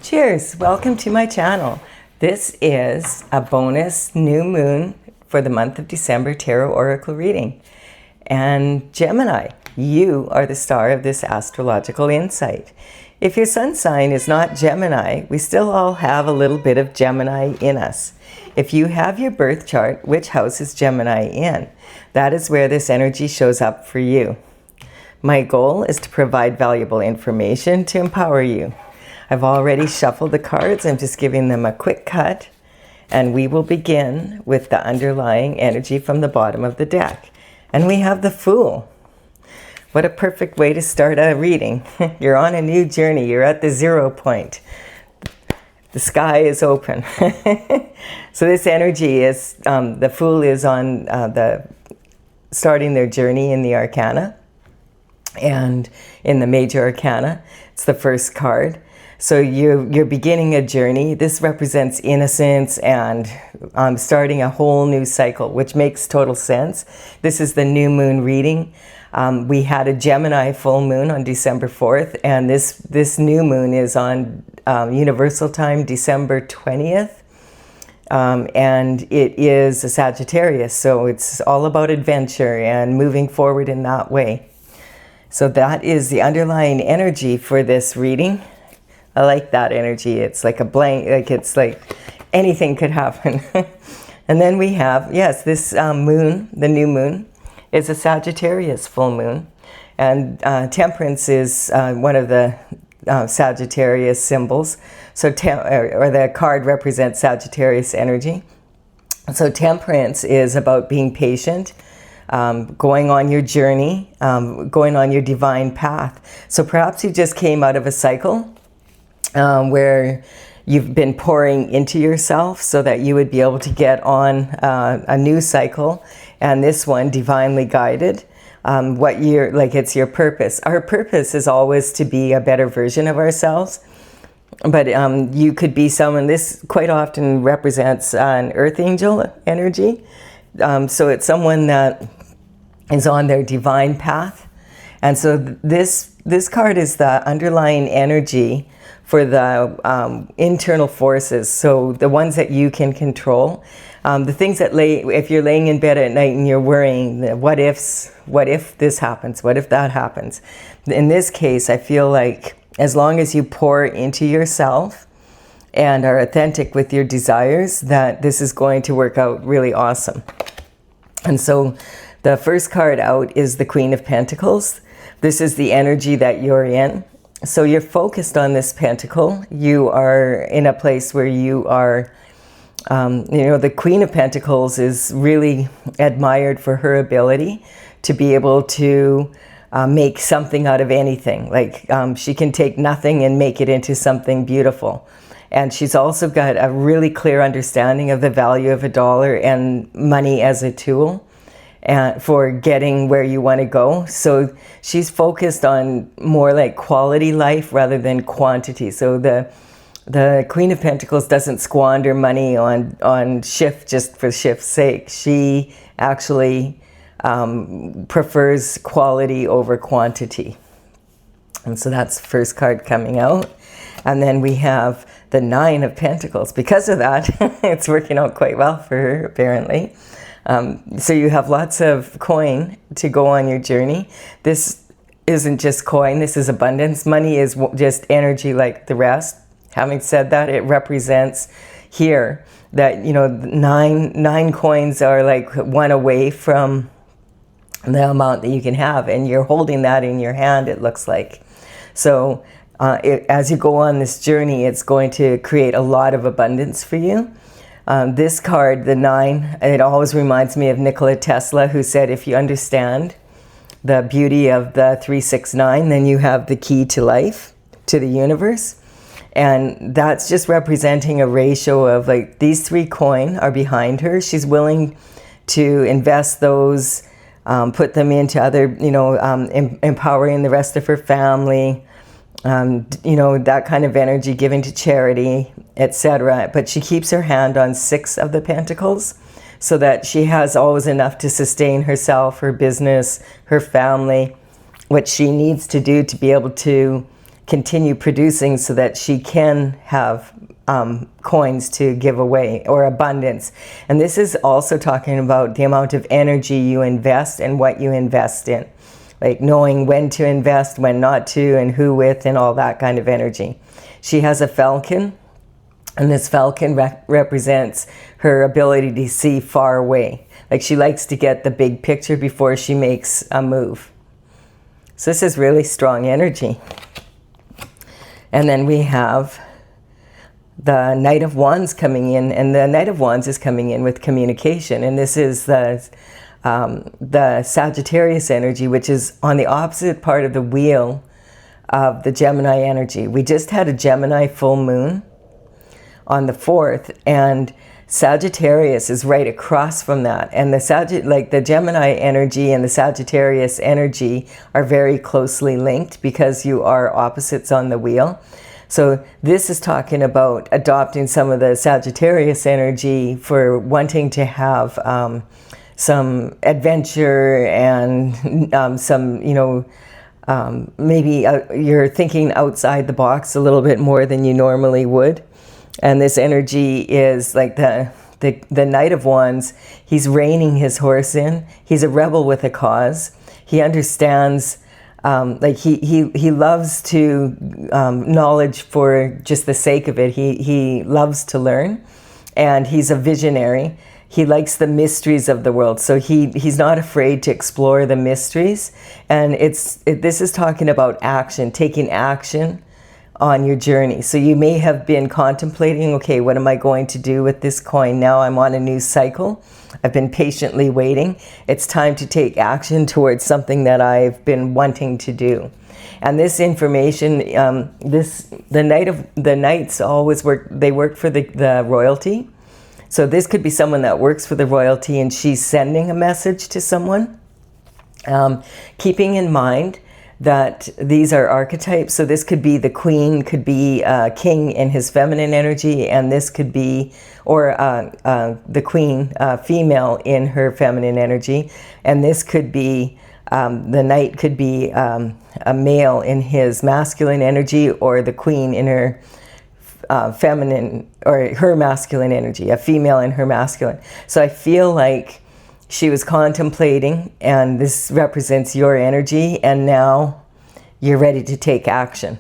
Cheers! Welcome to my channel. This is a bonus new moon for the month of December tarot oracle reading. And Gemini, you are the star of this astrological insight. If your sun sign is not Gemini, we still all have a little bit of Gemini in us. If you have your birth chart, which house is Gemini in? That is where this energy shows up for you. My goal is to provide valuable information to empower you. I've already shuffled the cards. I'm just giving them a quick cut. And we will begin with the underlying energy from the bottom of the deck. And we have the Fool. What a perfect way to start a reading. You're on a new journey. You're at the 0 point. The sky is open. So this energy is, the Fool is on starting their journey in the Arcana. And in the Major Arcana, it's the first card. So you're beginning a journey. This represents innocence and starting a whole new cycle, which makes total sense. This is the new moon reading. We had a Gemini full moon on December 4th, and this new moon is on Universal Time, December 20th. And it is a Sagittarius, so it's all about adventure and moving forward in that way. So that is the underlying energy for this reading. I like that energy. It's like a blank, like it's like anything could happen. And then we have, yes, this moon, the new moon, is a Sagittarius full moon. And Temperance is one of the Sagittarius symbols. So, or the card represents Sagittarius energy. So Temperance is about being patient, going on your journey, going on your divine path. So perhaps you just came out of a cycle where you've been pouring into yourself so that you would be able to get on a new cycle, and this one divinely guided. It's your purpose. Our purpose is always to be a better version of ourselves, but you could be someone, this quite often represents an earth angel energy. So it's someone that is on their divine path. And so this card is the underlying energy for the internal forces, so the ones that you can control. The things that if you're laying in bed at night and you're worrying, what ifs, what if this happens, what if that happens? In this case, I feel like as long as you pour into yourself and are authentic with your desires, that this is going to work out really awesome. And so the first card out is the Queen of Pentacles. This is the energy that you're in. So you're focused on this pentacle. You are in a place where you are, the Queen of Pentacles is really admired for her ability to be able to make something out of anything. Like she can take nothing and make it into something beautiful. And she's also got a really clear understanding of the value of a dollar and money as a tool and for getting where you want to go. So she's focused on more like quality life rather than quantity. So the Queen of Pentacles doesn't squander money on shift just for shift's sake. She actually prefers quality over quantity. And so that's the first card coming out. And then we have the Nine of Pentacles. Because of that, it's working out quite well for her, apparently. So you have lots of coin to go on your journey. This isn't just coin, this is abundance. Money is just energy like the rest. Having said that, it represents here that, nine coins are like one away from the amount that you can have, and you're holding that in your hand, it looks like. So as you go on this journey, it's going to create a lot of abundance for you. This card, the 9, it always reminds me of Nikola Tesla, who said, if you understand the beauty of the 369, then you have the key to life, to the universe. And that's just representing a ratio of like these 3 coin are behind her. She's willing to invest those, put them into other, empowering the rest of her family, that kind of energy, giving to charity, etc. But she keeps her hand on 6 of the Pentacles so that she has always enough to sustain herself, her business, her family, what she needs to do to be able to continue producing so that she can have coins to give away, or abundance. And this is also talking about the amount of energy you invest and what you invest in. Like knowing when to invest, when not to, and who with, and all that kind of energy. She has a falcon, and this falcon represents her ability to see far away. Like she likes to get the big picture before she makes a move. So this is really strong energy. And then we have the Knight of Wands coming in, and the Knight of Wands is coming in with communication, and this is the Sagittarius energy, which is on the opposite part of the wheel of the Gemini energy. We just had a Gemini full moon on the 4th, and Sagittarius is right across from that, and the Gemini energy and the Sagittarius energy are very closely linked because you are opposites on the wheel. So this is talking about adopting some of the Sagittarius energy for wanting to have some adventure and some, maybe you're thinking outside the box a little bit more than you normally would. And this energy is like the Knight of Wands. He's reining his horse in. He's a rebel with a cause. He understands. He loves to knowledge for just the sake of it. He loves to learn, and he's a visionary. He likes the mysteries of the world, so he's not afraid to explore the mysteries. And this is talking about action, taking action on your journey. So you may have been contemplating, okay, what am I going to do with this coin? Now I'm on a new cycle. I've been patiently waiting. It's time to take action towards something that I've been wanting to do. And this information, the Knights always work for the royalty. So this could be someone that works for the royalty and she's sending a message to someone. Keeping in mind that these are archetypes, so this could be the queen, could be king in his feminine energy, and this could be, or the queen, female in her feminine energy, and this could be, the knight could be a male in his masculine energy, or the queen in her feminine, or her masculine energy, a female in her masculine. So I feel like she was contemplating, and this represents your energy, and now you're ready to take action.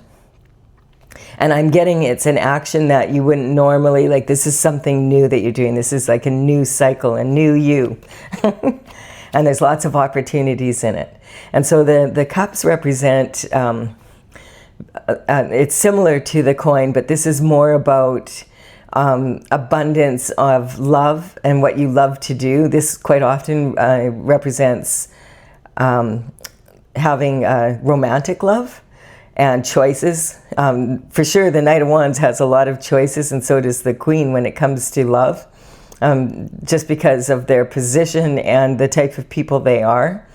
And I'm getting it's an action that you wouldn't normally, like this is something new that you're doing. This is like a new cycle, a new you. And there's lots of opportunities in it. And so the cups represent, it's similar to the coin, but this is more about abundance of love and what you love to do. This quite often represents having romantic love and choices. For sure, the Knight of Wands has a lot of choices, and so does the Queen when it comes to love, just because of their position and the type of people they are.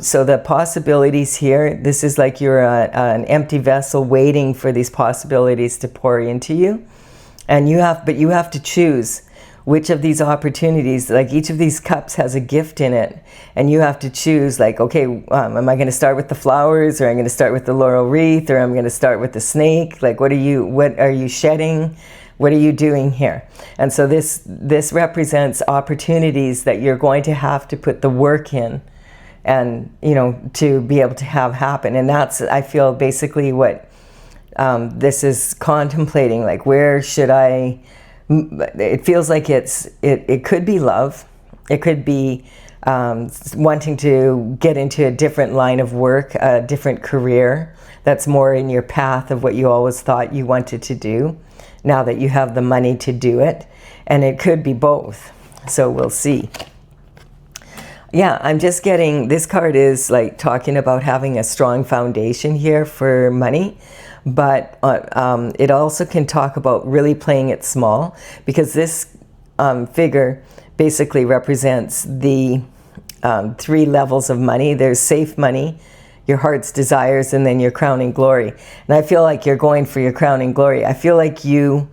So the possibilities here, this is like you're an empty vessel waiting for these possibilities to pour into you. And you have to choose which of these opportunities, like each of these cups has a gift in it, and you have to choose, like, okay, am I going to start with the flowers, or I'm going to start with the laurel wreath, or I'm going to start with the snake? Like, what are you shedding? What are you doing here? And so this represents opportunities that you're going to have to put the work in, and to be able to have happen. And that's, I feel, basically what this is contemplating. Like, where should I? It feels like it could be love. It could be wanting to get into a different line of work, a different career that's more in your path of what you always thought you wanted to do, now that you have the money to do it. And it could be both. So we'll see. Yeah, I'm just getting, this card is like talking about having a strong foundation here for money. But it also can talk about really playing it small, because this figure basically represents the 3 levels of money. There's safe money, your heart's desires, and then your crowning glory. And I feel like you're going for your crowning glory. I feel like you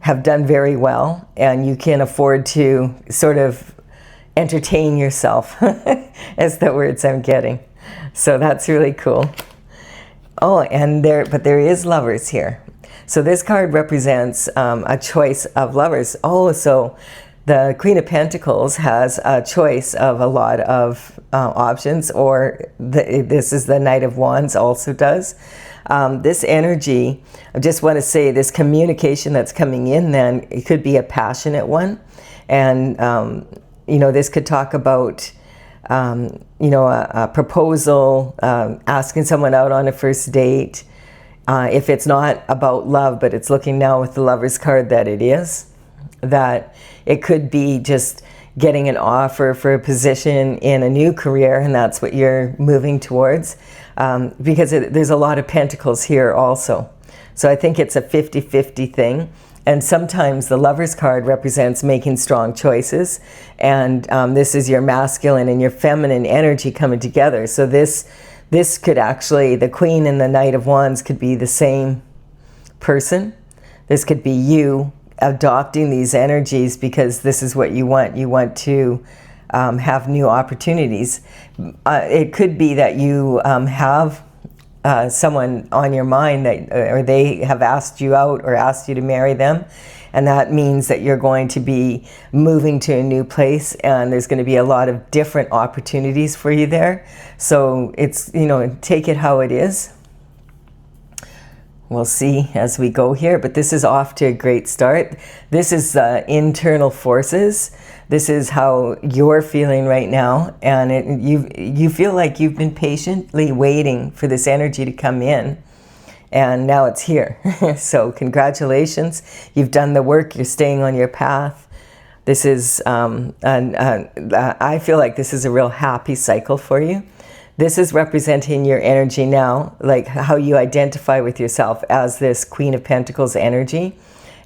have done very well, and you can afford to sort of entertain yourself, as the words I'm getting. So that's really cool. Oh, and there is lovers here. So this card represents a choice of lovers. Oh, so the Queen of Pentacles has a choice of a lot of options, or this is the Knight of Wands also does. This energy, I just want to say, this communication that's coming in then, it could be a passionate one. And, you know, this could talk about, you know, a proposal, asking someone out on a first date. If it's not about love, but it's looking now with the Lover's card that it is, that it could be just getting an offer for a position in a new career, and that's what you're moving towards, because there's a lot of pentacles here also. So I think it's a 50-50 thing. And sometimes the Lover's card represents making strong choices, and this is your masculine and your feminine energy coming together. So this could actually, the Queen and the Knight of Wands could be the same person. This could be you adopting these energies because this is what you want. You want to have new opportunities. It could be that you have someone on your mind that, or they have asked you out or asked you to marry them, and that means that you're going to be moving to a new place, and there's going to be a lot of different opportunities for you there. So it's, you know, take it how it is. We'll see as we go here, but this is off to a great start. This is internal forces. This is how you're feeling right now, and you feel like you've been patiently waiting for this energy to come in, and now it's here. So congratulations, you've done the work, you're staying on your path. This is, I feel like this is a real happy cycle for you. This is representing your energy now, like how you identify with yourself as this Queen of Pentacles energy.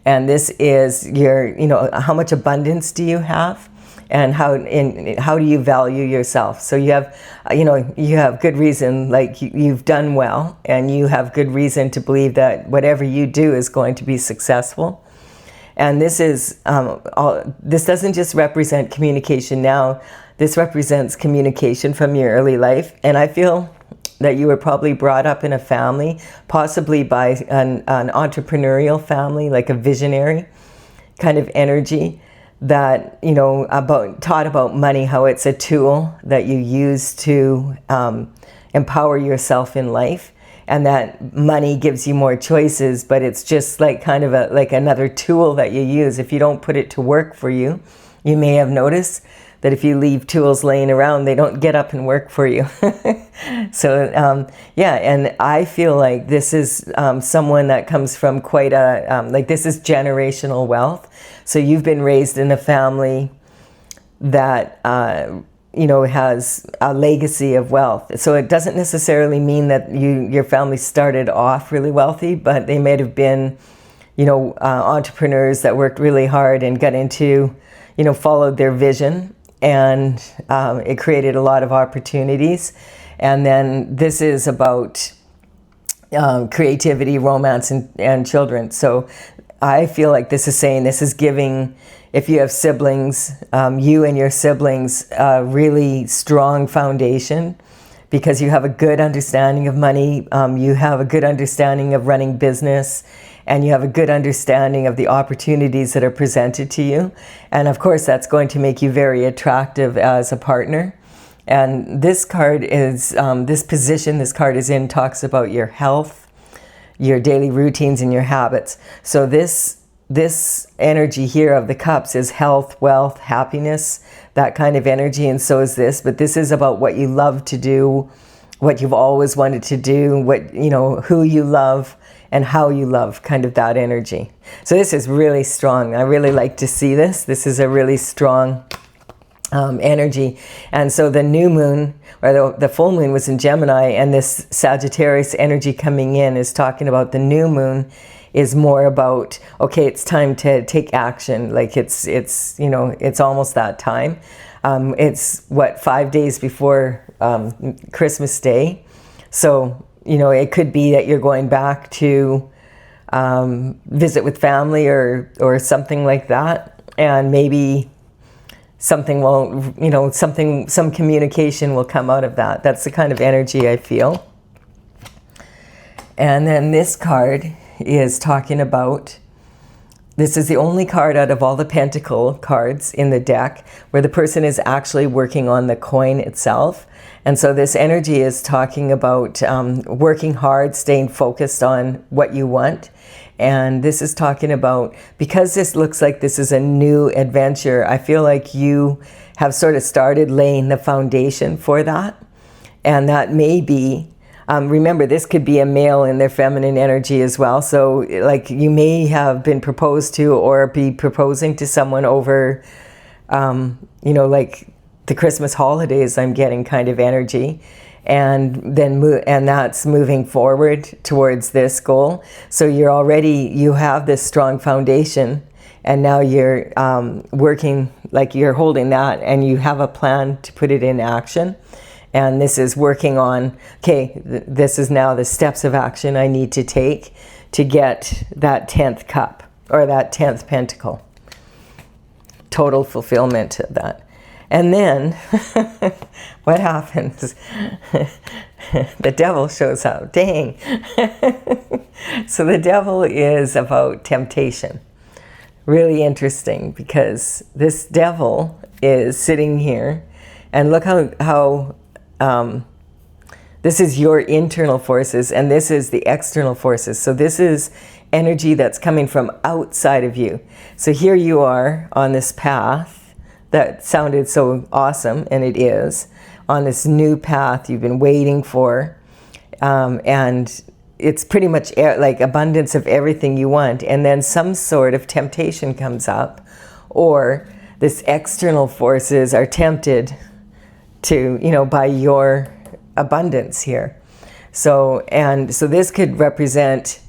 And this is your, you know, how much abundance do you have, and how do you value yourself? So you have, you know, you have good reason, like you've done well, and you have good reason to believe that whatever you do is going to be successful. And this is, this doesn't just represent communication now. This represents communication from your early life. And I feel that you were probably brought up in a family, possibly by an entrepreneurial family, like a visionary kind of energy that, you know, taught about money, how it's a tool that you use to empower yourself in life. And that money gives you more choices, but it's just like kind of like another tool that you use. If you don't put it to work for you, you may have noticed that if you leave tools laying around, they don't get up and work for you. So yeah, and I feel like this is someone that comes from quite a, like this is generational wealth. So you've been raised in a family that, you know, has a legacy of wealth. So it doesn't necessarily mean that your family started off really wealthy, but they may have been, you know, entrepreneurs that worked really hard and got into, you know, followed their vision, and it created a lot of opportunities. And then this is about creativity, romance, and children. So I feel like this is saying, this is giving, if you have siblings, you and your siblings, a really strong foundation, because you have a good understanding of money, you have a good understanding of running business, and you have a good understanding of the opportunities that are presented to you. And of course, that's going to make you very attractive as a partner. And this card is, this position this card is in talks about your health, your daily routines, and your habits. So this energy here of the cups is health, wealth, happiness, that kind of energy, and so is this. But this is about what you love to do, what you've always wanted to do, what, you know, who you love, and how you love, kind of that energy. So this is really strong. I really like to see this. This is a really strong energy. And so the new moon, or the full moon, was in Gemini, and this Sagittarius energy coming in is talking about the new moon is more about, okay, it's time to take action. Like it's you know, it's almost that time. It's what, 5 days before Christmas Day. So, you know, it could be that you're going back to visit with family or something like that, and maybe something will, you know, some communication will come out of that. That's the kind of energy I feel. And then this card is talking about, this is the only card out of all the pentacle cards in the deck where the person is actually working on the coin itself. And so this energy is talking about working hard, staying focused on what you want. And this is talking about, because this looks like this is a new adventure, I feel like you have sort of started laying the foundation for that. And that may be, remember, this could be a male in their feminine energy as well. So like you may have been proposed to or be proposing to someone over, you know, like the Christmas holidays, I'm getting kind of energy. And then that's moving forward towards this goal. So you're already, you have this strong foundation, and now you're working, like you're holding that, and you have a plan to put it in action. And this is working on, okay, this is now the steps of action I need to take to get that 10th cup or that 10th pentacle. Total fulfillment of that. And then what happens? The devil shows up. Dang. So the devil is about temptation. Really interesting, because this devil is sitting here, and look how this is your internal forces, and this is the external forces. So this is energy that's coming from outside of you. So here you are on this path that sounded so awesome, and it is, on this new path you've been waiting for, and it's pretty much like abundance of everything you want, and then some sort of temptation comes up, or this external forces are tempted to, you know, by your abundance here. So this could represent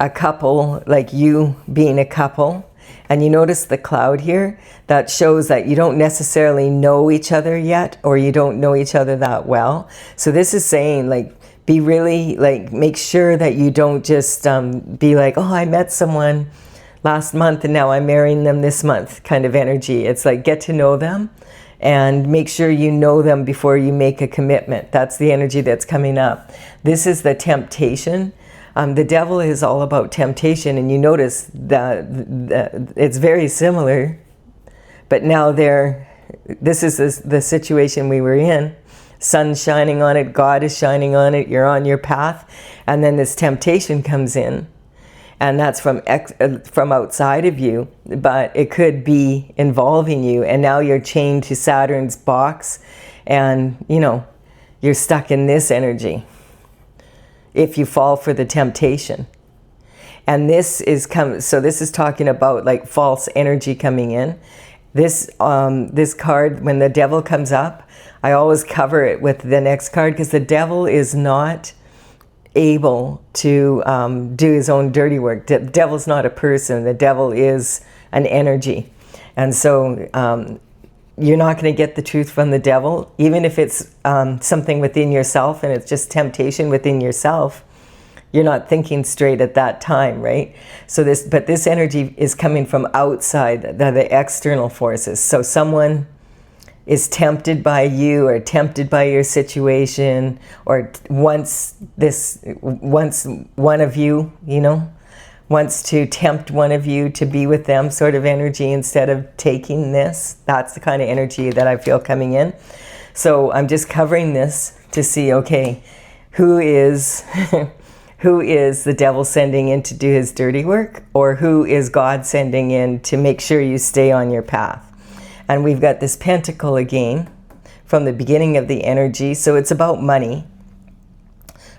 a couple, like you being a couple. And you notice the cloud here, that shows that you don't necessarily know each other yet, or you don't know each other that well. So this is saying, like, be really, like, make sure that you don't just be like, oh, I met someone last month and now I'm marrying them this month kind of energy. It's like, get to know them and make sure you know them before you make a commitment. That's the energy that's coming up. This is the temptation. The devil is all about temptation, and you notice that it's very similar, but now this is the situation we were in. Sun's shining on it, God is shining on it, you're on your path, and then this temptation comes in, and that's from outside of you, but it could be involving you, and now you're chained to Saturn's box, and you know, you're stuck in this energy if you fall for the temptation. And this is so this is talking about like false energy coming in. This card, when the devil comes up, I always cover it with the next card, because the devil is not able to do his own dirty work. The devil's not a person. The devil is an energy. And so you're not going to get the truth from the devil, even if it's something within yourself and it's just temptation within yourself. You're not thinking straight at that time, right? So this energy is coming from outside, the external forces. So someone is tempted by you or tempted by your situation, or once one of you, you know, wants to tempt one of you to be with them, sort of energy, instead of taking this. That's the kind of energy that I feel coming in. So I'm just covering this to see, okay, who is who is the devil sending in to do his dirty work, or who is God sending in to make sure you stay on your path? And we've got this pentacle again from the beginning of the energy. So it's about money,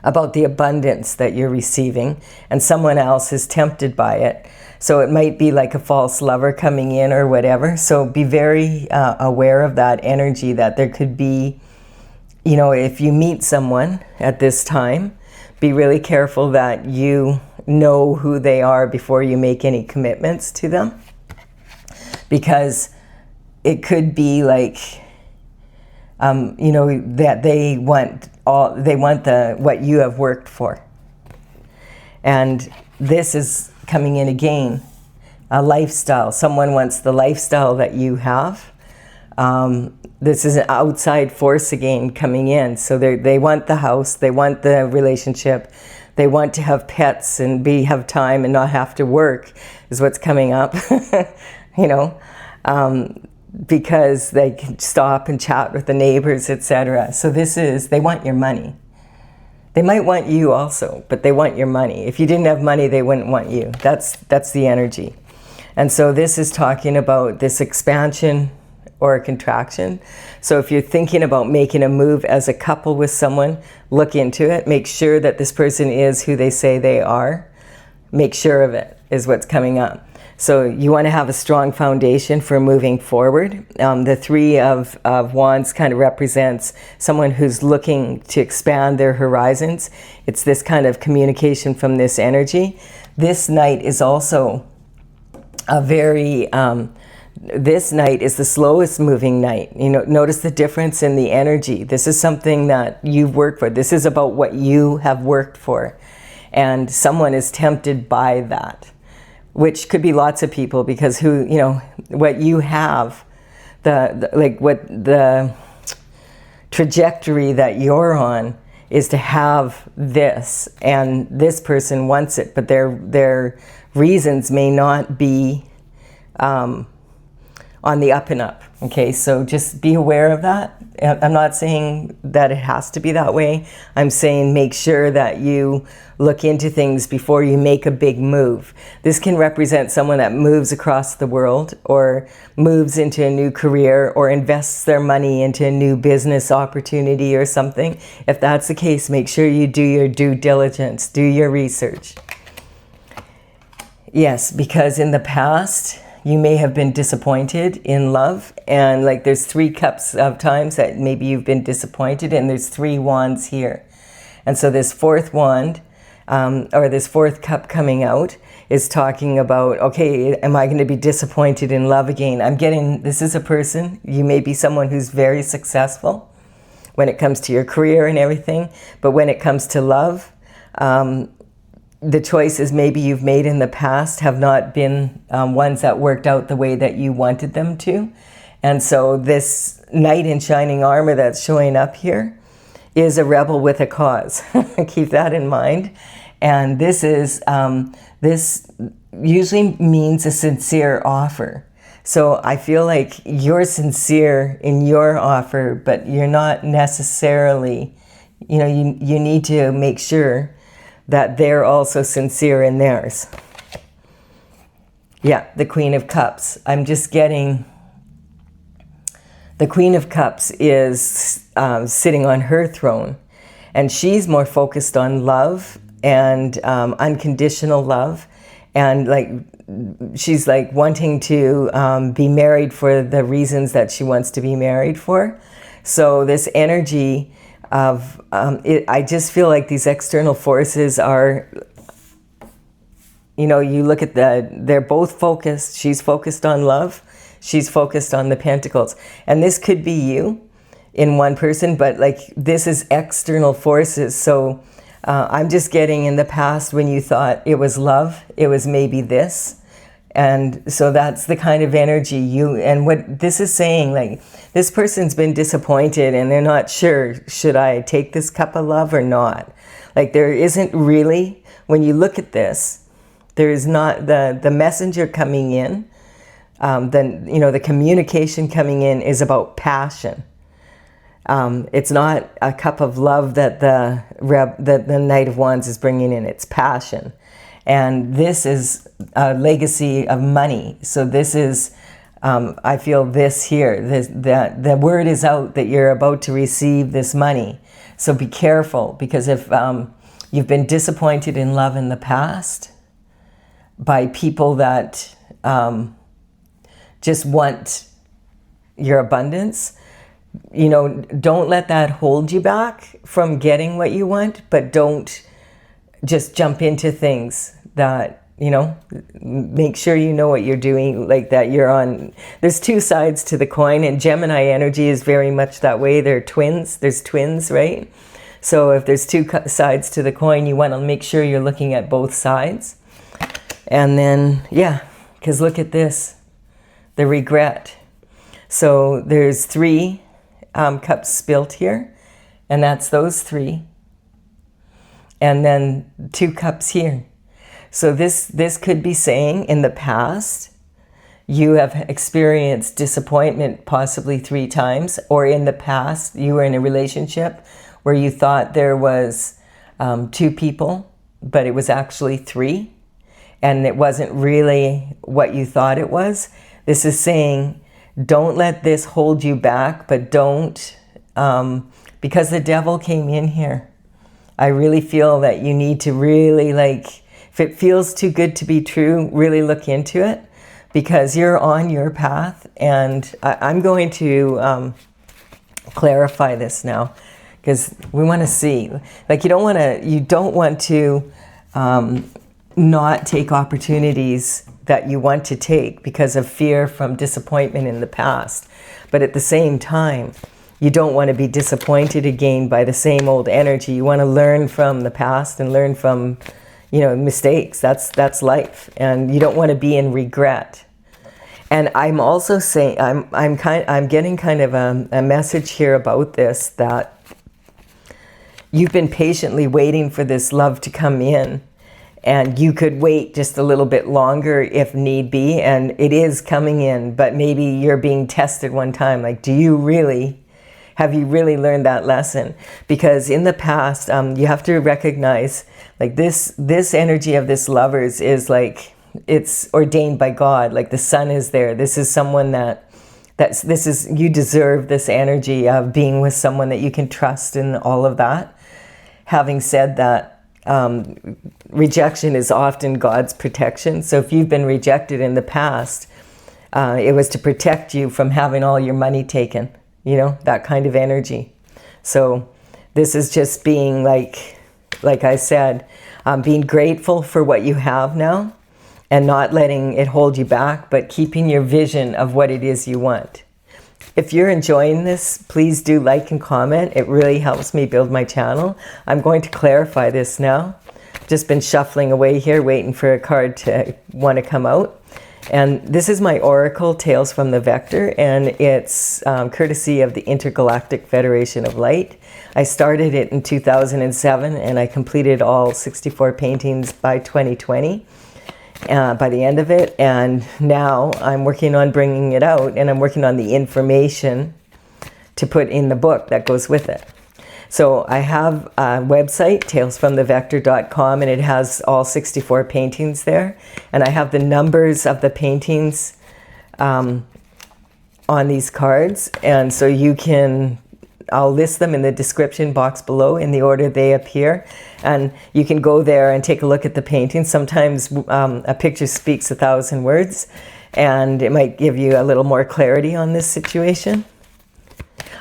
about the abundance that you're receiving, and someone else is tempted by it. So it might be like a false lover coming in or whatever. So be very aware of that energy, that there could be, you know, if you meet someone at this time, be really careful that you know who they are before you make any commitments to them, because it could be like, you know, that they want what you have worked for. And this is coming in again, a lifestyle. Someone wants the lifestyle that you have. This is an outside force again coming in. So they want the house, they want the relationship, They want to have pets and have time and not have to work is what's coming up, you know, because they can stop and chat with the neighbors, etc. So they want your money. They might want you also, but they want your money. If you didn't have money, they wouldn't want you. That's the energy. And so this is talking about this expansion or a contraction. So if you're thinking about making a move as a couple with someone, look into it. Make sure that this person is who they say they are. Make sure of it is what's coming up. So you want to have a strong foundation for moving forward. The Three of Wands kind of represents someone who's looking to expand their horizons. It's this kind of communication from this energy. This night is also a very... this night is the slowest moving night. You know, notice the difference in the energy. This is something that you've worked for. This is about what you have worked for. And someone is tempted by that, which could be lots of people, because what you have, the trajectory that you're on is to have this, and this person wants it, but their reasons may not be on the up and up. Okay, so just be aware of that. I'm not saying that it has to be that way. I'm saying make sure that you look into things before you make a big move. This can represent someone that moves across the world, or moves into a new career, or invests their money into a new business opportunity or something. If that's the case, make sure you do your due diligence, do your research. Yes, because in the past, you may have been disappointed in love, and like there's 3 cups of times that maybe you've been disappointed, and there's 3 wands here. And so this 4th wand, or this 4th cup coming out, is talking about, okay, am I going to be disappointed in love again? I'm getting, this is a person, you may be someone who's very successful when it comes to your career and everything, but when it comes to love, the choices maybe you've made in the past have not been ones that worked out the way that you wanted them to. And so this knight in shining armor that's showing up here is a rebel with a cause. Keep that in mind. And this usually means a sincere offer. So I feel like you're sincere in your offer, but you're not necessarily, you need to make sure that they're also sincere in theirs. Yeah, the Queen of Cups. I'm just getting, the Queen of Cups is sitting on her throne, and she's more focused on love and unconditional love, and like she's like wanting to be married for the reasons that she wants to be married for. So this energy of I just feel like these external forces are, you look at they're both focused. She's focused on love, she's focused on the Pentacles, and this could be you in one person, but like this is external forces. So I'm just getting, in the past when you thought it was love, it was maybe this. And so that's the kind of energy and what this is saying, like this person's been disappointed and they're not sure, should I take this cup of love or not? Like there isn't really, when you look at this, there is not the messenger coming in, then, the communication coming in is about passion. It's not a cup of love that the Knight of Wands is bringing in, it's passion. And this is a legacy of money. So this is, I feel this here, the word is out that you're about to receive this money. So be careful, because if you've been disappointed in love in the past by people that just want your abundance, don't let that hold you back from getting what you want, but don't just jump into things that, make sure you know what you're doing, like that you're on. There's 2 sides to the coin, and Gemini energy is very much that way. They're twins. There's twins, right? So if there's 2 sides to the coin, you want to make sure you're looking at both sides. And then, yeah, because look at this, the regret. So there's 3 cups spilt here, and that's those 3. and then 2 cups here. So this could be saying in the past, you have experienced disappointment possibly 3 times, or in the past you were in a relationship where you thought there was 2 people, but it was actually 3, and it wasn't really what you thought it was. This is saying, don't let this hold you back, but don't, because the devil came in here. I really feel that you need to really, like, if it feels too good to be true, really look into it, because you're on your path. And I'm going to clarify this now, because we want to see, like, you don't want to not take opportunities that you want to take because of fear from disappointment in the past. But at the same time, you don't want to be disappointed again by the same old energy. You want to learn from the past and learn from, you know, mistakes. That's life, and you don't want to be in regret. And I'm also saying, I'm getting kind of a message here about this, that you've been patiently waiting for this love to come in, and you could wait just a little bit longer if need be, and it is coming in, but maybe you're being tested one time. Like, have you really learned that lesson? Because in the past, you have to recognize, like, this energy of this lovers is like, it's ordained by God. Like, the sun is there. This is someone you deserve this energy of being with someone that you can trust and all of that. Having said that, rejection is often God's protection. So if you've been rejected in the past, it was to protect you from having all your money taken, you know, that kind of energy. So this is just being like I said, being grateful for what you have now and not letting it hold you back, but keeping your vision of what it is you want. If you're enjoying this, please do like and comment. It really helps me build my channel. I'm going to clarify this now. Just been shuffling away here, waiting for a card to want to come out. And this is my Oracle, Tales from the Vector, and it's courtesy of the Intergalactic Federation of Light. I started it in 2007, and I completed all 64 paintings by 2020. By the end of it, and now I'm working on bringing it out, and I'm working on the information to put in the book that goes with it. So I have a website, talesfromthevector.com, and it has all 64 paintings there, and I have the numbers of the paintings on these cards, and so I'll list them in the description box below in the order they appear, and you can go there and take a look at the painting. Sometimes a picture speaks 1,000 words, and it might give you a little more clarity on this situation.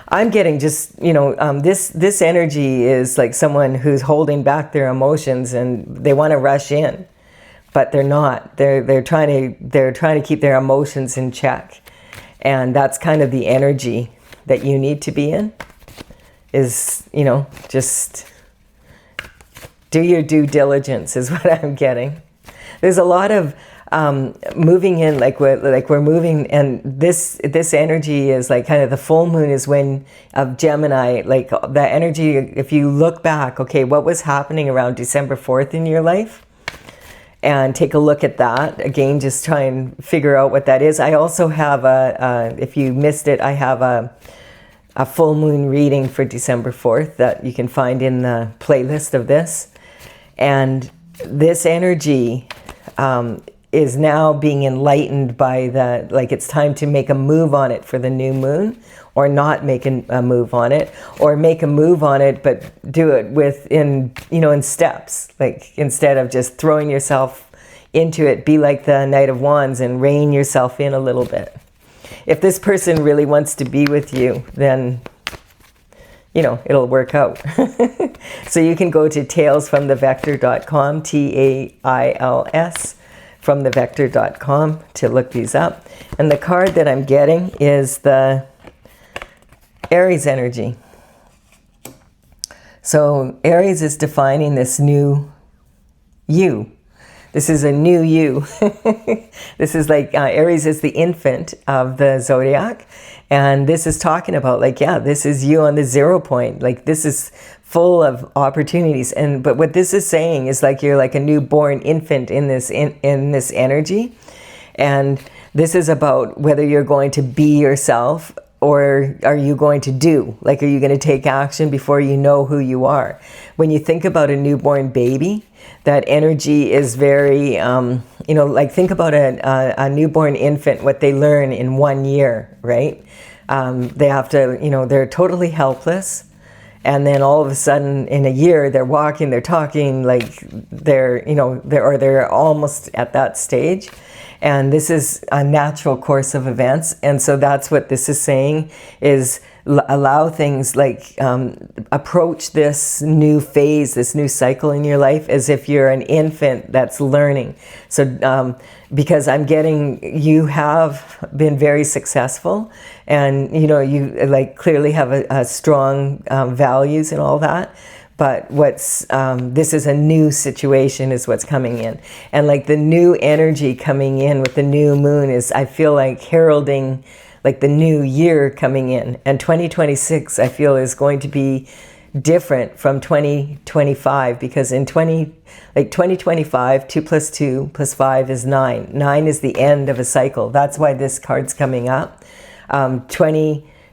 I'm getting just, you know, this energy is like someone who's holding back their emotions, and they want to rush in, but they're not. They're trying to keep their emotions in check, and that's kind of the energy that you need to be in. Is, you know, just do your due diligence is what I'm getting. There's a lot of moving in, like we're moving, and this energy is like kind of the full moon is when of Gemini, like that energy. If you look back, okay, what was happening around December 4th in your life, and take a look at that again. Just try and figure out what that is. I also have if you missed it, I have a full moon reading for December 4th that you can find in the playlist of this. And this energy is now being enlightened by like it's time to make a move on it for the new moon, or not make a move on it, or make a move on it, but do it in steps. Like, instead of just throwing yourself into it, be like the Knight of Wands and rein yourself in a little bit. If this person really wants to be with you, then, you know, it'll work out. So you can go to talesfromthevector.com, TAILS, fromthevector.com to look these up. And the card that I'm getting is the Aries energy. So Aries is defining this new you. This is a new you. This is like, Aries is the infant of the zodiac. And this is talking about, like, yeah, this is you on the 0 point. Like, this is full of opportunities. But what this is saying is like you're like a newborn infant in this energy. And this is about whether you're going to be yourself or are you going to do? Like, are you going to take action before you know who you are? When you think about a newborn baby, that energy is very, you know, like think about a newborn infant, what they learn in 1 year, right? They have to, you know, they're totally helpless. And then all of a sudden in a year, they're walking, they're talking, like they're, you know, they're almost at that stage. And this is a natural course of events. And so that's what this is saying, is allow things like approach this new phase, this new cycle in your life as if you're an infant that's learning. So because I'm getting, you have been very successful, and you know, you like clearly have a strong values and all that. But what's, this is a new situation is what's coming in. And like the new energy coming in with the new moon is, I feel like heralding like the new year coming in. And 2026, I feel, is going to be different from 2025, because in 2025, 2 + 2 + 5 is 9. 9 is the end of a cycle. That's why this card's coming up.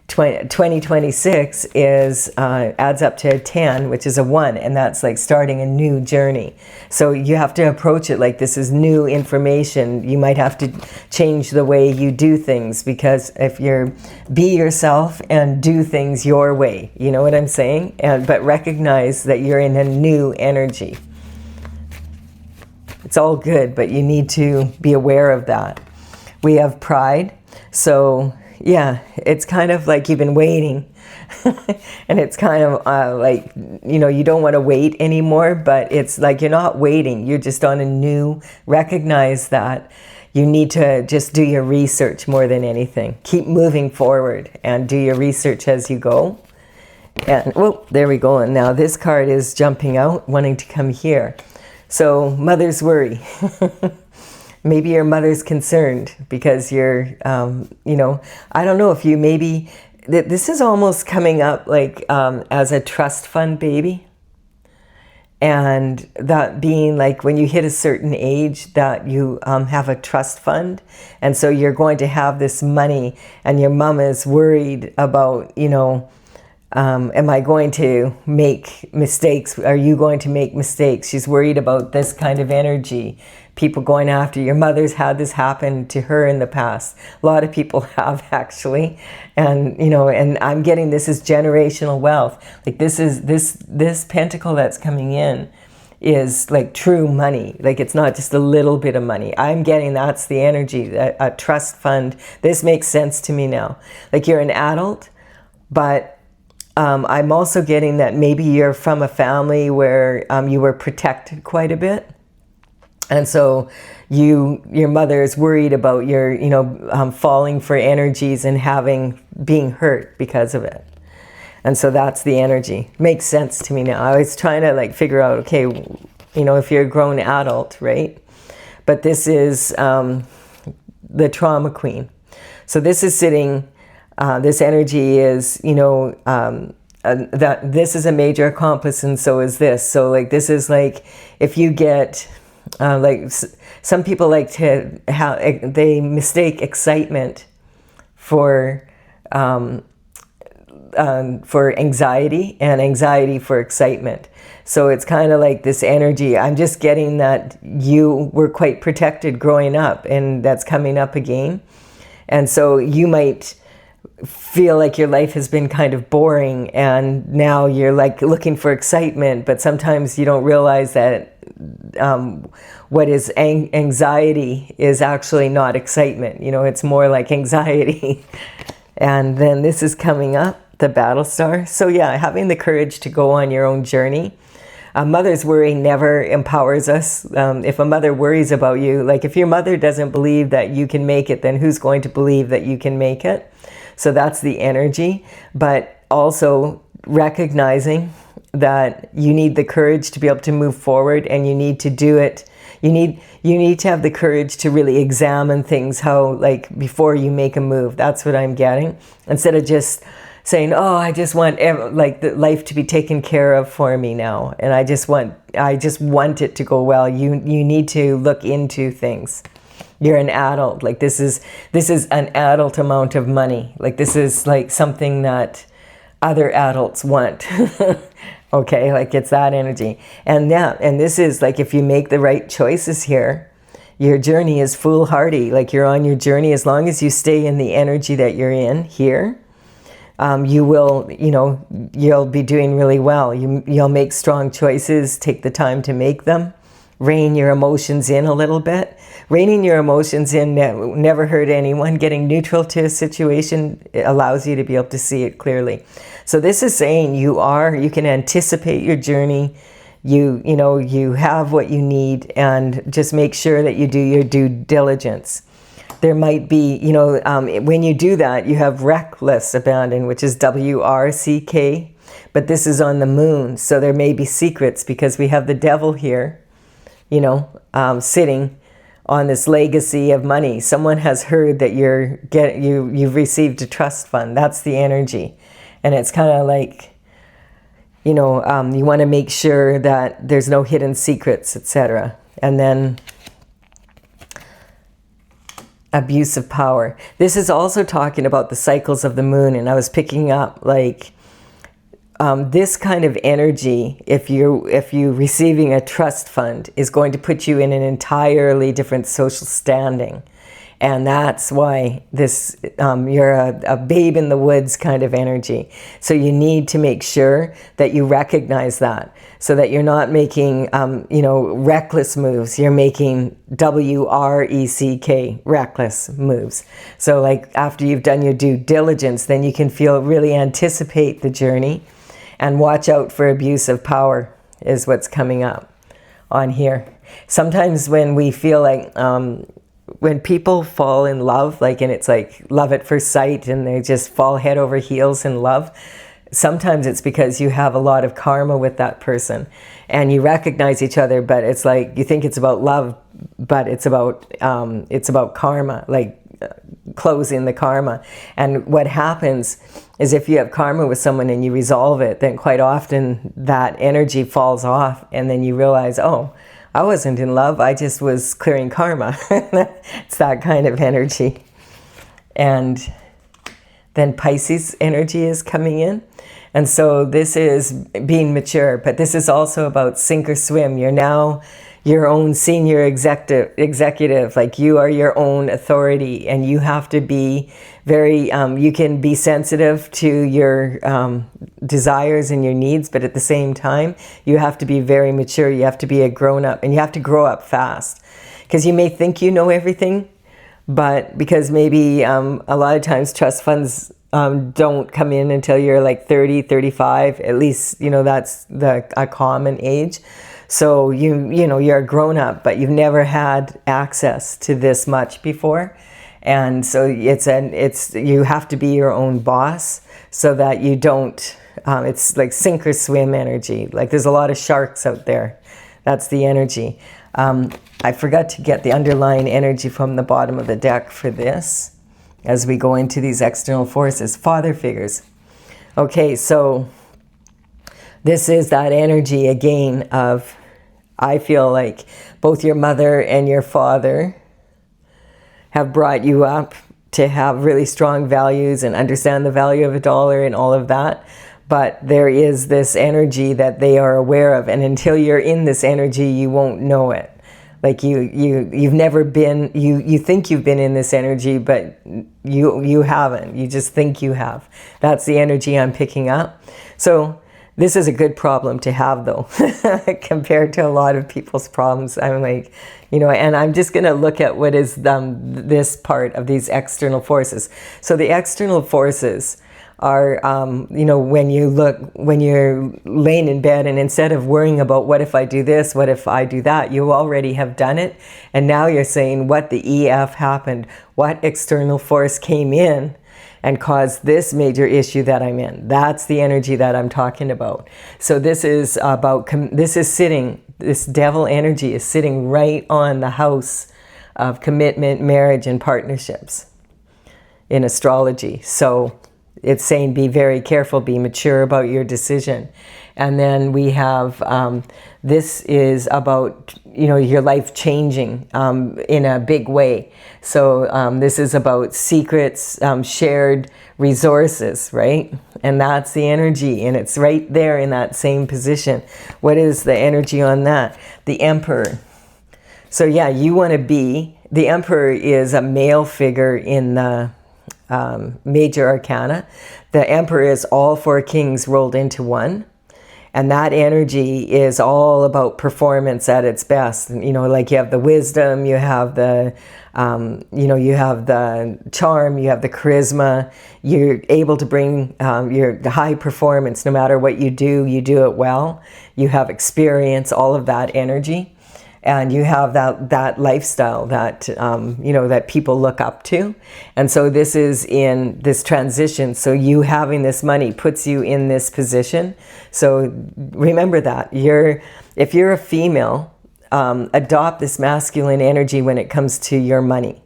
2026 is adds up to 10, which is a 1, and that's like starting a new journey. So you have to approach it like this is new information. You might have to change the way you do things, because if you're be yourself and do things your way, you know what I'm saying? But recognize that you're in a new energy. It's all good, but you need to be aware of that. We have pride, so yeah, it's kind of like you've been waiting and it's kind of like, you know, you don't want to wait anymore, but it's like you're not waiting. You're just on a new, recognize that you need to just do your research more than anything. Keep moving forward and do your research as you go. And, well, there we go. And now this card is jumping out, wanting to come here. So mother's worry. Maybe your mother's concerned because you're, you know, I don't know if you maybe, this is almost coming up like as a trust fund baby. And that being like when you hit a certain age that you have a trust fund. And so you're going to have this money and your mom is worried about, you know, am I going to make mistakes? Are you going to make mistakes? She's worried about this kind of energy. People going after your mother's had this happen to her in the past. A lot of people have, actually. And, you know, and I'm getting this is generational wealth. Like this is this pentacle that's coming in is like true money. Like it's not just a little bit of money. I'm getting that's the energy, a trust fund. This makes sense to me now. Like you're an adult, but I'm also getting that maybe you're from a family where you were protected quite a bit. And so your mother is worried about your, you know, falling for energies and being hurt because of it. And so that's the energy. Makes sense to me now. I was trying to like figure out, okay, you know, if you're a grown adult, right? But this is the trauma queen. So this is sitting, this energy is, you know, that this is a major accomplice and so is this. So like this is like if you get... like some people like to have, they mistake excitement for anxiety and anxiety for excitement. So it's kind of like this energy. I'm just getting that you were quite protected growing up and that's coming up again. And so you might feel like your life has been kind of boring and now you're like looking for excitement, but sometimes you don't realize that what is anxiety is actually not excitement. You know, it's more like anxiety. And then this is coming up, the battle star. So yeah, having the courage to go on your own journey. A mother's worry never empowers us. If a mother worries about you, like if your mother doesn't believe that you can make it, then who's going to believe that you can make it? So that's the energy, but also recognizing that you need the courage to be able to move forward and you need to do it. You need to have the courage to really examine things, how like before you make a move. That's what I'm getting. Instead of just saying, oh, I just want like the life to be taken care of for me now, and I just want it to go well. You need to look into things. You're an adult. Like this is an adult amount of money. Like this is like something that other adults want. Okay, like it's that energy. And yeah, and this is like, if you make the right choices here, your journey is foolhardy. Like you're on your journey. As long as you stay in the energy that you're in here, you will, you'll be doing really well. You'll make strong choices, take the time to make them, rein your emotions in a little bit. Reining your emotions in never hurt anyone. Getting neutral to a situation allows you to be able to see it clearly. So this is saying you can anticipate your journey. You have what you need, and just make sure that you do your due diligence. There might be, when you do that, you have reckless abandon, which is WRCK, but this is on the moon. So there may be secrets, because we have the devil here, sitting on this legacy of money. Someone has heard that you've received a trust fund. That's the energy. And it's kind of like, you want to make sure that there's no hidden secrets, etc. And then abuse of power. This is also talking about the cycles of the moon, and I was picking up like this kind of energy, if you're receiving a trust fund, is going to put you in an entirely different social standing. And that's why this you're a babe in the woods kind of energy. So you need to make sure that you recognize that, so that you're not making reckless moves. You're making WRECK, reckless moves. So like after you've done your due diligence, then you can really anticipate the journey, and watch out for abuse of power is what's coming up on here. Sometimes when we feel like when people fall in love, and it's like love at first sight, and they just fall head over heels in love, sometimes it's because you have a lot of karma with that person, and you recognize each other, but it's like you think it's about love, but it's about karma, like closing the karma. And what happens is, if you have karma with someone and you resolve it, then quite often that energy falls off, and then you realize, oh, I wasn't in love, I just was clearing karma. It's that kind of energy. And then Pisces energy is coming in. And so this is being mature, but this is also about sink or swim. You're now your own senior executive, like you are your own authority, and you have to be very, you can be sensitive to your desires and your needs, but at the same time, you have to be very mature. You have to be a grown-up, and you have to grow up fast, because you may think you know everything, but because maybe a lot of times trust funds don't come in until you're like 30, 35, at least, that's a common age. So you're a grown-up, but you've never had access to this much before. And so you have to be your own boss, so that you don't, it's like sink or swim energy. Like there's a lot of sharks out there. That's the energy. I forgot to get the underlying energy from the bottom of the deck for this, as we go into these external forces. Father figures. Okay, so this is that energy again of, I feel like both your mother and your father have brought you up to have really strong values and understand the value of a dollar and all of that. But there is this energy that they are aware of, and until you're in this energy, you won't know it. Like you've never been, you think you've been in this energy, but you haven't. You just think you have. That's the energy I'm picking up. So this is a good problem to have, though, compared to a lot of people's problems. I'm like, and I'm just going to look at what is this part of these external forces. So the external forces are, when you're laying in bed, and instead of worrying about what if I do this, what if I do that, you already have done it. And now you're saying, what the EF happened, what external force came in and caused this major issue that I'm in. That's the energy that I'm talking about. So this is about, this devil energy is sitting right on the house of commitment, marriage, and partnerships in astrology. So it's saying be very careful, be mature about your decision. And then we have, this is about, you know, your life changing in a big way. So this is about secrets, shared resources, right? And that's the energy, and it's right there in that same position. What is the energy on that? The Emperor. So yeah, you want to be, the Emperor is a male figure in the major arcana. The Emperor is all four kings rolled into one. And that energy is all about performance at its best. You know, like you have the wisdom, you have the, you know, you have the charm, you have the charisma. You're able to bring your high performance. No matter what you do it well. You have experience, all of that energy. And you have that lifestyle that, you know, that people look up to. And so this is in this transition. So you having this money puts you in this position. So remember that. If you're a female, adopt this masculine energy when it comes to your money.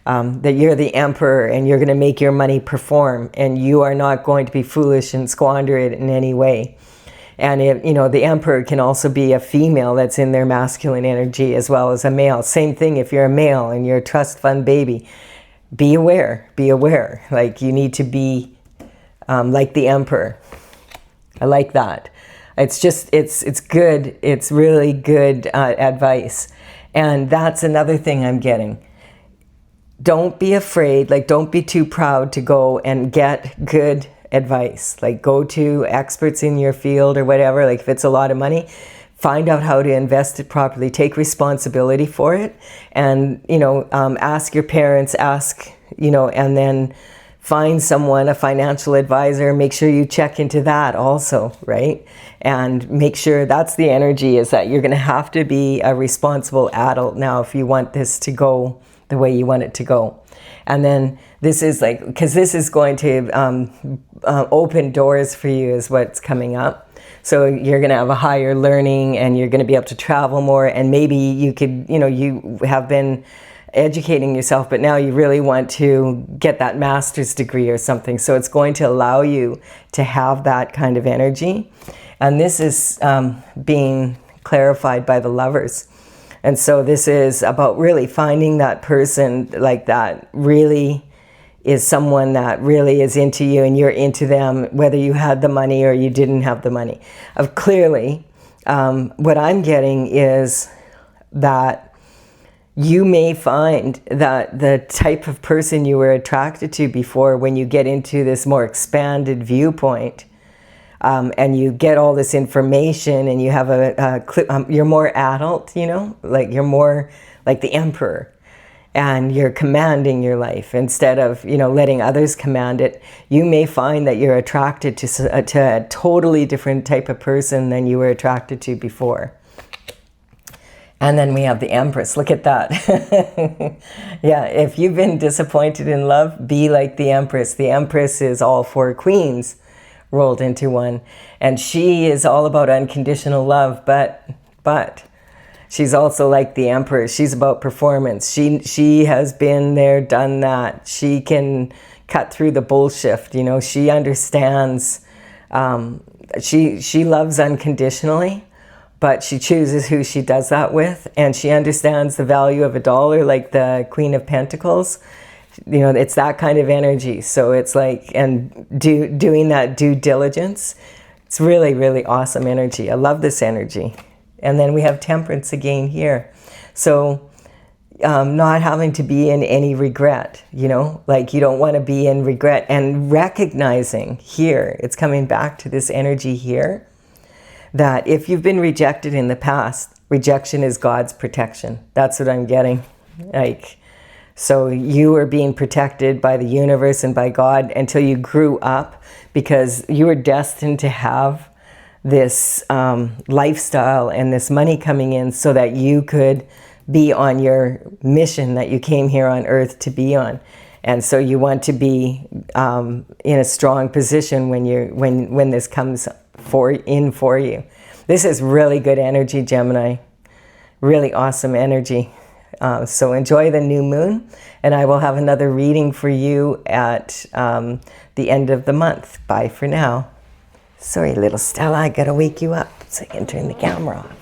That you're the Emperor and you're going to make your money perform. And you are not going to be foolish and squander it in any way. And, you know, the Emperor can also be a female that's in their masculine energy as well as a male. Same thing if you're a male and you're a trust fund baby. Be aware, be aware. Like you need to be like the Emperor. I like that. It's just, it's good. It's really good advice. And that's another thing I'm getting. Don't be afraid, like don't be too proud to go and get good advice. Like go to experts in your field or whatever. Like if it's a lot of money, find out how to invest it properly, take responsibility for it, and, you know, ask your parents, you know, and then find someone, a financial advisor. Make sure you check into that also, right? And make sure that's the energy, is that you're going to have to be a responsible adult now if you want this to go the way you want it to go. And then this is like, because this is going to open doors for you is what's coming up. So you're going to have a higher learning and you're going to be able to travel more. And maybe you could, you know, you have been educating yourself, but now you really want to get that master's degree or something. So it's going to allow you to have that kind of energy. And this is being clarified by the Lovers. And so this is about really finding that person like that really is someone that really is into you and you're into them, whether you had the money or you didn't have the money. Clearly, what I'm getting is that you may find that the type of person you were attracted to before, when you get into this more expanded viewpoint, and you get all this information and you have you're more adult, you know, like you're more like the Emperor and you're commanding your life instead of, you know, letting others command it. You may find that you're attracted to a totally different type of person than you were attracted to before. And then we have the Empress. Look at that. Yeah, if you've been disappointed in love, be like the Empress. The Empress is all four queens rolled into one, and she is all about unconditional love, but she's also like the Emperor. She's about performance. She has been there, done that. She can cut through the bullshit, you know. She understands, she loves unconditionally, but she chooses who she does that with, and she understands the value of $1, like the Queen of Pentacles. You know, it's that kind of energy. So it's like, and doing that due diligence, it's really, really awesome energy. I love this energy. And then we have Temperance again here. So not having to be in any regret, you know, like you don't want to be in regret, and recognizing here, it's coming back to this energy here, that if you've been rejected in the past, rejection is God's protection. That's what I'm getting. Like, so you were being protected by the universe and by God until you grew up, because you were destined to have this lifestyle and this money coming in so that you could be on your mission that you came here on earth to be on. And so you want to be in a strong position when this comes for you. This is really good energy, Gemini. Really awesome energy. So enjoy the new moon, and I will have another reading for you at the end of the month. Bye for now. Sorry, little Stella, I gotta wake you up so I can turn the camera off.